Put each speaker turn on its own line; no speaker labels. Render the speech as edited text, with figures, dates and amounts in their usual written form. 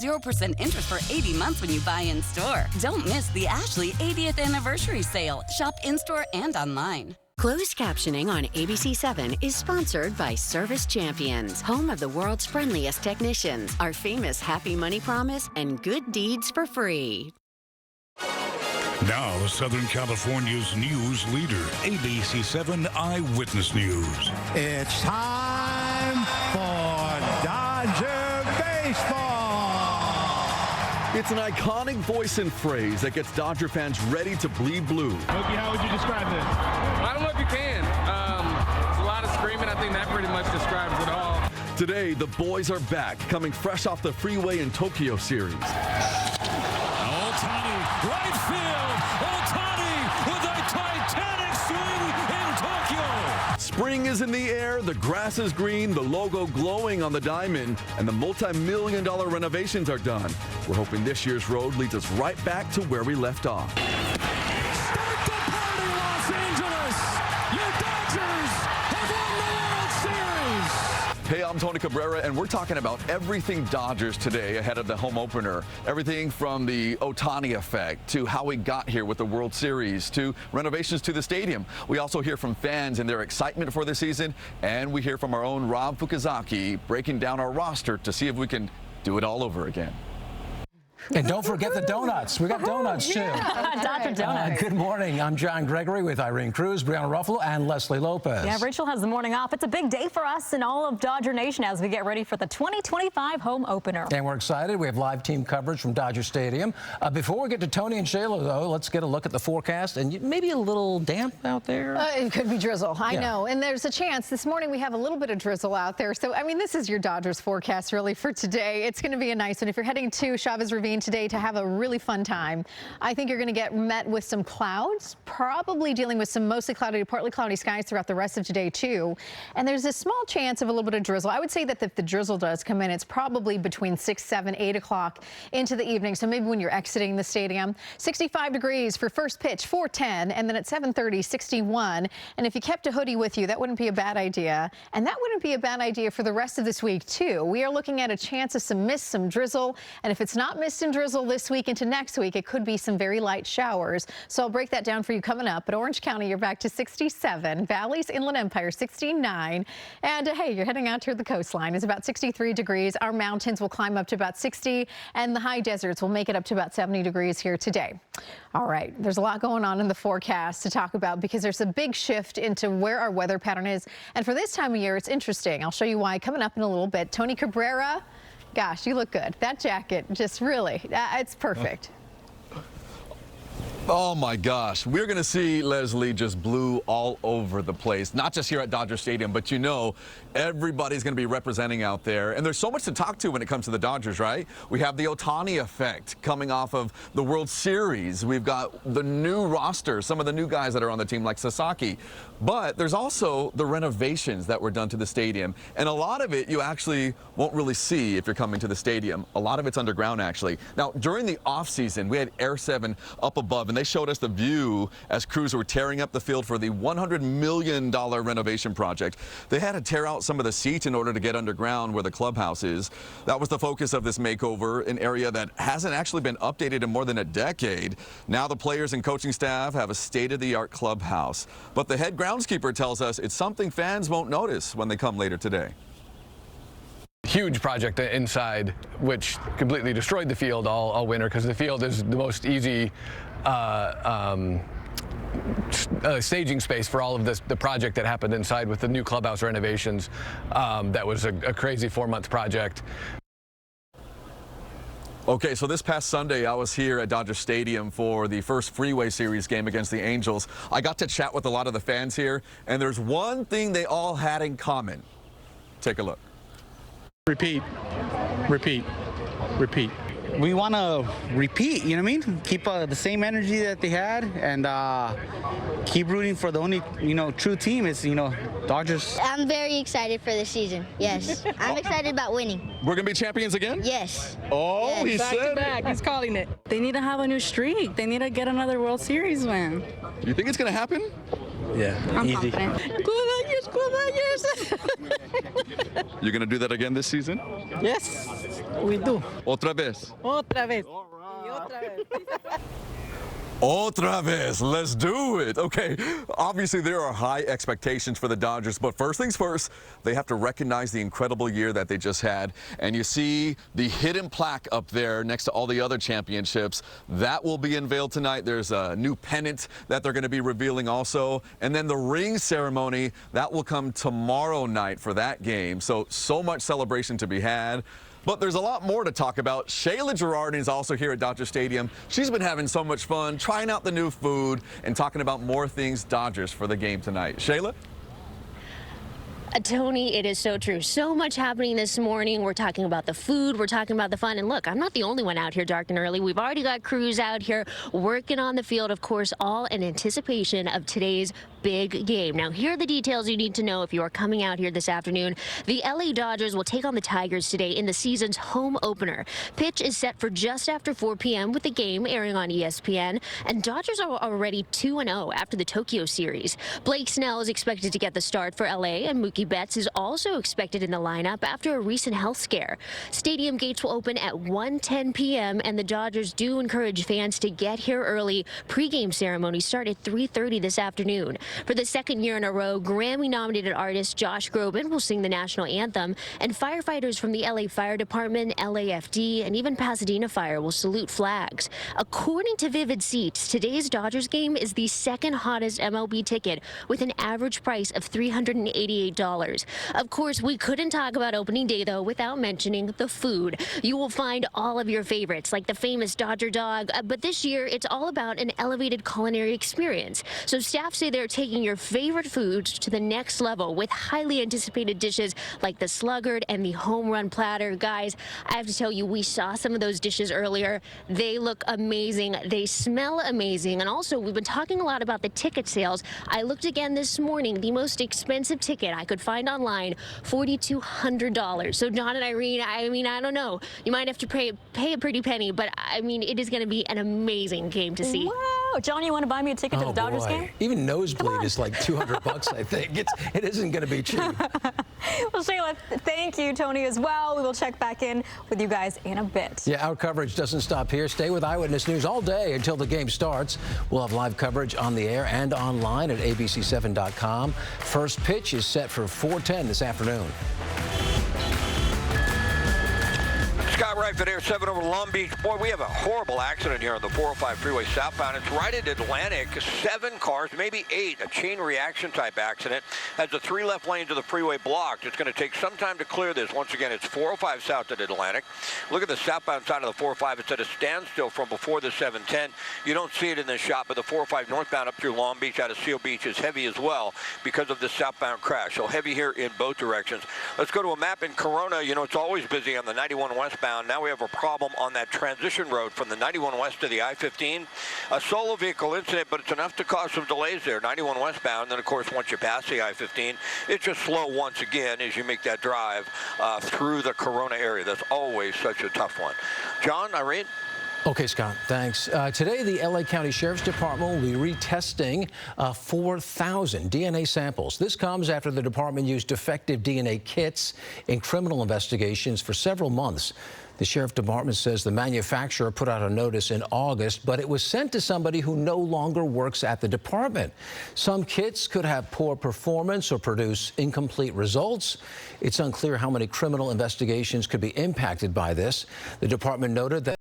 0% interest for 80 months when you buy in-store. Don't miss the Ashley 80th anniversary sale. Shop in-store and online.
Closed captioning on ABC7 is sponsored by Service Champions, home of the world's friendliest technicians, our famous Happy Money Promise, and good deeds for free.
Now, Southern California's news leader, ABC7 Eyewitness News.
It's time for Dodger Baseball.
It's an iconic voice and phrase that gets Dodger fans ready to bleed blue.
Mookie, how would you describe this?
I don't know if you can. It's a lot of screaming. I think that pretty much describes it all.
Today, the boys are back, coming fresh off the Freeway in Tokyo series.
Ohtani, right field. Ohtani with a titanic swing in Tokyo.
Spring is in the air, the grass is green, the logo glowing on the diamond, and the multi-million-dollar renovations are done. We're hoping this year's road leads us right back to where we left off.
Start the party, Los Angeles. Your Dodgers have won the World Series.
Hey, I'm Tony Cabrera, and we're talking about everything Dodgers today ahead of the home opener. Everything from the Ohtani effect to how we got here with the World Series to renovations to the stadium. We also hear from fans and their excitement for the season, and we hear from our own Rob Fukuzaki breaking down our roster to see if we can do it all over again.
And don't forget the donuts. We got donuts, too.
Dr. Donuts.
Good morning. I'm John Gregory with Irene Cruz, Brianna Ruffalo, and Leslie Lopez.
Yeah, Rachel has the morning off. It's a big day for us and all of Dodger Nation as we get ready for the 2025 home opener.
And we're excited. We have live team coverage from Dodger Stadium. Before we get to Tony and Shayla, though, let's get a look at the forecast. And maybe a little damp out there.
It could be drizzle. I know. And there's a chance. This morning we have a little bit of drizzle out there. So, I mean, this is your Dodgers forecast, really, for today. It's going to be a nice one. If you're heading to Chavez Ravine today to have a really fun time, I think you're going to get met with some clouds, probably dealing with some mostly cloudy to partly cloudy skies throughout the rest of today, too. And there's a small chance of a little bit of drizzle. I would say that if the drizzle does come in, it's probably between 6, 7, 8 o'clock into the evening. So maybe when you're exiting the stadium. 65 degrees for first pitch, 4:10, and then at 7:30, 61. And if you kept a hoodie with you, that wouldn't be a bad idea. And that wouldn't be a bad idea for the rest of this week, too. We are looking at a chance of some mist, some drizzle. And if it's not mist and drizzle this week into next week, it could be some very light showers. So I'll break that down for you coming up. At Orange County, you're back to 67. Valleys, Inland Empire, 69. And hey, you're heading out toward the coastline. It's about 63 degrees. Our mountains will climb up to about 60, and the high deserts will make it up to about 70 degrees here today. All right, there's a lot going on in the forecast to talk about because there's a big shift into where our weather pattern is. And for this time of year, it's interesting. I'll show you why coming up in a little bit. Tony Cabrera. Gosh, you look good. That jacket, just really, it's perfect.
Oh my gosh, we're going to see, Leslie, just blue all over the place, not just here at Dodger Stadium, but you know, everybody's going to be representing out there. And there's so much to talk to when it comes to the Dodgers, right? We have the Ohtani effect coming off of the World Series. We've got the new roster, some of the new guys that are on the team like Sasaki. But there's also the renovations that were done to the stadium. And a lot of it you actually won't really see if you're coming to the stadium. A lot of it's underground, actually. Now, during the offseason, we had Air 7 up above, and they showed us the view as crews were tearing up the field for the $100 million renovation project. They had to tear out some of the seats in order to get underground where the clubhouse is. That was the focus of this makeover, an area that hasn't actually been updated in more than a decade. Now the players and coaching staff have a state-of-the-art clubhouse. But the head groundskeeper tells us it's something fans won't notice when they come later today.
Huge project inside, which completely destroyed the field all winter because the field is the most easy staging space for all of the project that happened inside with the new clubhouse renovations. That was a crazy 4-month project.
Okay, so this past Sunday, I was here at Dodger Stadium for the first Freeway Series game against the Angels. I got to chat with a lot of the fans here, and there's one thing they all had in common. Take a look.
Repeat, repeat, repeat. We want to repeat, you know what I mean? Keep the same energy that they had and keep rooting for the only, true team is, Dodgers.
I'm very excited for this season, yes. I'm excited about winning.
We're going to be champions again?
Yes.
Oh,
yes.
He
back
said
to back. He's calling it. They need to have a new streak. They need to get another World Series win.
You think it's going to happen?
Yeah,
I'm
easy.
confident. School Dodgers.
You're going to do that again this season?
Yes, we do.
Otra vez.
Otra vez. Y otra vez.
Otra vez, let's do it. Okay, obviously there are high expectations for the Dodgers, but first things first, they have to recognize the incredible year that they just had. And you see the hidden plaque up there next to all the other championships. That will be unveiled tonight. There's a new pennant that they're going to be revealing also. And then the ring ceremony, that will come tomorrow night for that game. So much celebration to be had. But there's a lot more to talk about. Shayla Girardin is also here at Dodger Stadium. She's been having so much fun, trying out the new food and talking about more things Dodgers for the game tonight. Shayla?
Tony, it is so true. So much happening this morning. We're talking about the food. We're talking about the fun. And look, I'm not the only one out here dark and early. We've already got crews out here working on the field, of course, all in anticipation of today's big game. Now, here are the details you need to know if you are coming out here this afternoon. The LA Dodgers will take on the Tigers today in the season's home opener. Pitch is set for just after 4 p.m. with the game airing on ESPN. And Dodgers are already 2-0 after the Tokyo series. Blake Snell is expected to get the start for LA, and Mookie Betts is also expected in the lineup after a recent health scare. Stadium gates will open at 1:10 p.m. and the Dodgers do encourage fans to get here early. Pre-game ceremonies start at 3:30 this afternoon. For the second year in a row, Grammy-nominated artist Josh Groban will sing the national anthem, and firefighters from the LA Fire Department, LAFD, and even Pasadena Fire will salute flags. According to Vivid Seats, today's Dodgers game is the second hottest MLB ticket with an average price of $388. Of course, we couldn't talk about opening day, though, without mentioning the food. You will find all of your favorites, like the famous Dodger dog, but this year it's all about an elevated culinary experience. So staff say they're taking your favorite foods to the next level with highly anticipated dishes like the Sluggard and the Home Run Platter. Guys, I have to tell you, we saw some of those dishes earlier. They look amazing. They smell amazing. And also, we've been talking a lot about the ticket sales. I looked again this morning. The most expensive ticket I could find online, $4,200. So John and Irene, I don't know. You might have to pay a pretty penny, but I mean, it is going to be an amazing game to see.
Wow. John, you want to buy me a ticket to the Dodgers game?
Even nosebleed is like $200, I think. It isn't going to be cheap.
Well, Shayla, thank you, Tony, as well. We will check back in with you guys in a bit.
Yeah, our coverage doesn't stop here. Stay with Eyewitness News all day until the game starts. We'll have live coverage on the air and online at abc7.com. First pitch is set for 4:10 this afternoon.
Scott Wright for Air 7 over Long Beach. Boy, we have a horrible accident here on the 405 freeway southbound. It's right at Atlantic. 7 cars, maybe 8. A chain reaction type accident. Has the 3 left lanes of the freeway blocked. It's going to take some time to clear this. Once again, it's 405 south at Atlantic. Look at the southbound side of the 405. It's at a standstill from before the 710. You don't see it in this shot, but the 405 northbound up through Long Beach out of Seal Beach is heavy as well because of the southbound crash. So heavy here in both directions. Let's go to a map in Corona. You know, it's always busy on the 91 westbound. Now we have a problem on that transition road from the 91 west to the I-15. A solo vehicle incident, but it's enough to cause some delays there. 91 westbound, then of course once you pass the I-15, it's just slow once again as you make that drive through the Corona area. That's always such a tough one. John, Irene?
Okay, Scott, thanks. Today, the LA County Sheriff's Department will be retesting 4,000 DNA samples. This comes after the department used defective DNA kits in criminal investigations for several months. The Sheriff's Department says the manufacturer put out a notice in August, but it was sent to somebody who no longer works at the department. Some kits could have poor performance or produce incomplete results. It's unclear how many criminal investigations could be impacted by this. The department noted that